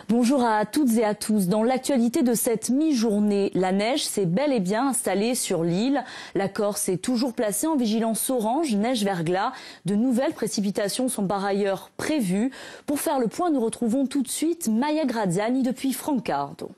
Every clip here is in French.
Bonjour à toutes et à tous. Dans l'actualité de cette mi-journée, la neige s'est bel et bien installée sur l'île. La Corse est toujours placée en vigilance orange, neige-verglas. De nouvelles précipitations sont par ailleurs prévues. Pour faire le point, nous retrouvons tout de suite Maya Graziani depuis Francardo.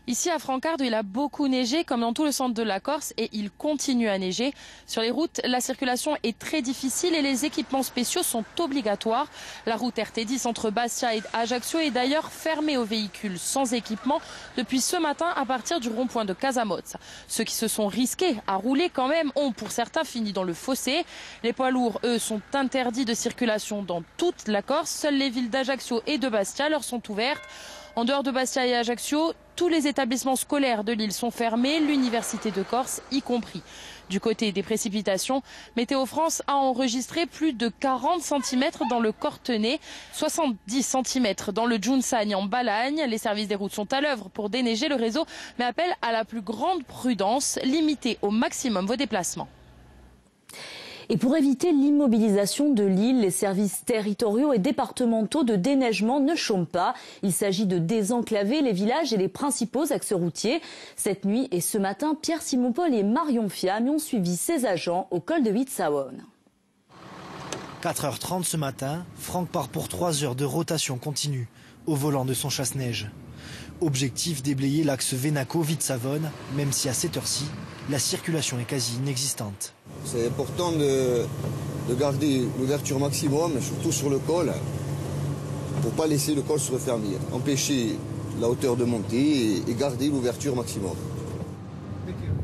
Ici à Francardo, il a beaucoup neigé comme dans tout le centre de la Corse et il continue à neiger. Sur les routes, la circulation est très difficile et les équipements spéciaux sont obligatoires. La route RT10 entre Bastia et Ajaccio est d'ailleurs fermée aux véhicules sans équipement depuis ce matin à partir du rond-point de Casamozza. Ceux qui se sont risqués à rouler quand même ont pour certains fini dans le fossé. Les poids lourds, eux, sont interdits de circulation dans toute la Corse. Seules les villes d'Ajaccio et de Bastia leur sont ouvertes. En dehors de Bastia et Ajaccio, tous les établissements scolaires de l'île sont fermés, l'université de Corse y compris. Du côté des précipitations, Météo France a enregistré plus de 40 cm dans le Cortenay, 70 cm dans le Giunsagne en Balagne. Les services des routes sont à l'œuvre pour déneiger le réseau, mais appellent à la plus grande prudence, limiter au maximum vos déplacements. Et pour éviter l'immobilisation de l'île, les services territoriaux et départementaux de déneigement ne chôment pas. Il s'agit de désenclaver les villages et les principaux axes routiers. Cette nuit et ce matin, Pierre Simon-Paul et Marion Fiam ont suivi ces agents au col de Huitsaone. 4h30 ce matin, Franck part pour 3 heures de rotation continue au volant de son chasse-neige. Objectif, déblayer l'axe Venaco-Huitsaone, même si à cette heure-ci, la circulation est quasi inexistante. C'est important de garder l'ouverture maximum, surtout sur le col, pour ne pas laisser le col se refermer. Empêcher la hauteur de montée et garder l'ouverture maximum.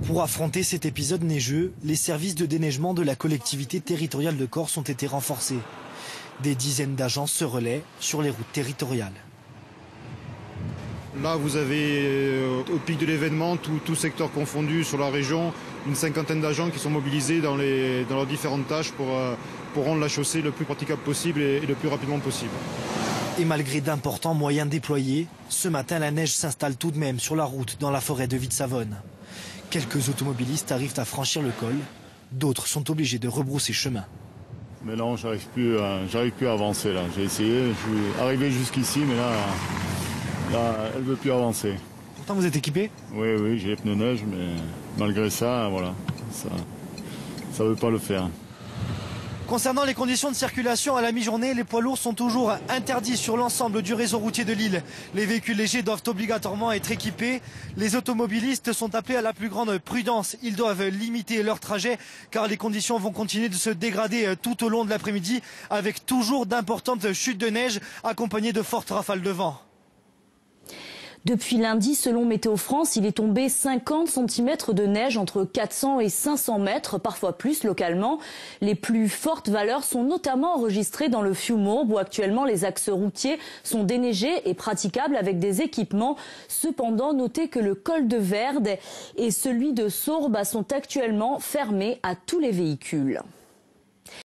Pour affronter cet épisode neigeux, les services de déneigement de la collectivité territoriale de Corse ont été renforcés. Des dizaines d'agents se relaient sur les routes territoriales. Là, vous avez, au pic de l'événement, tout secteur confondu sur la région, une cinquantaine d'agents qui sont mobilisés dans leurs différentes tâches pour rendre la chaussée le plus praticable possible et le plus rapidement possible. Et malgré d'importants moyens déployés, ce matin, la neige s'installe tout de même sur la route dans la forêt de Huitsaone. Quelques automobilistes arrivent à franchir le col, d'autres sont obligés de rebrousser chemin. Mais non, j'arrive plus à avancer là. J'ai essayé, je suis arrivé jusqu'ici, mais là, elle ne veut plus avancer. Pourtant, vous êtes équipé? Oui, j'ai les pneus neige, mais malgré ça, voilà, ça ne veut pas le faire. Concernant les conditions de circulation à la mi-journée, les poids lourds sont toujours interdits sur l'ensemble du réseau routier de l'île. Les véhicules légers doivent obligatoirement être équipés. Les automobilistes sont appelés à la plus grande prudence. Ils doivent limiter leur trajet car les conditions vont continuer de se dégrader tout au long de l'après-midi avec toujours d'importantes chutes de neige accompagnées de fortes rafales de vent. Depuis lundi, selon Météo France, il est tombé 50 cm de neige entre 400 et 500 mètres, parfois plus localement. Les plus fortes valeurs sont notamment enregistrées dans le Fiumaurbe où actuellement les axes routiers sont déneigés et praticables avec des équipements. Cependant, notez que le col de Verde et celui de Sorba sont actuellement fermés à tous les véhicules.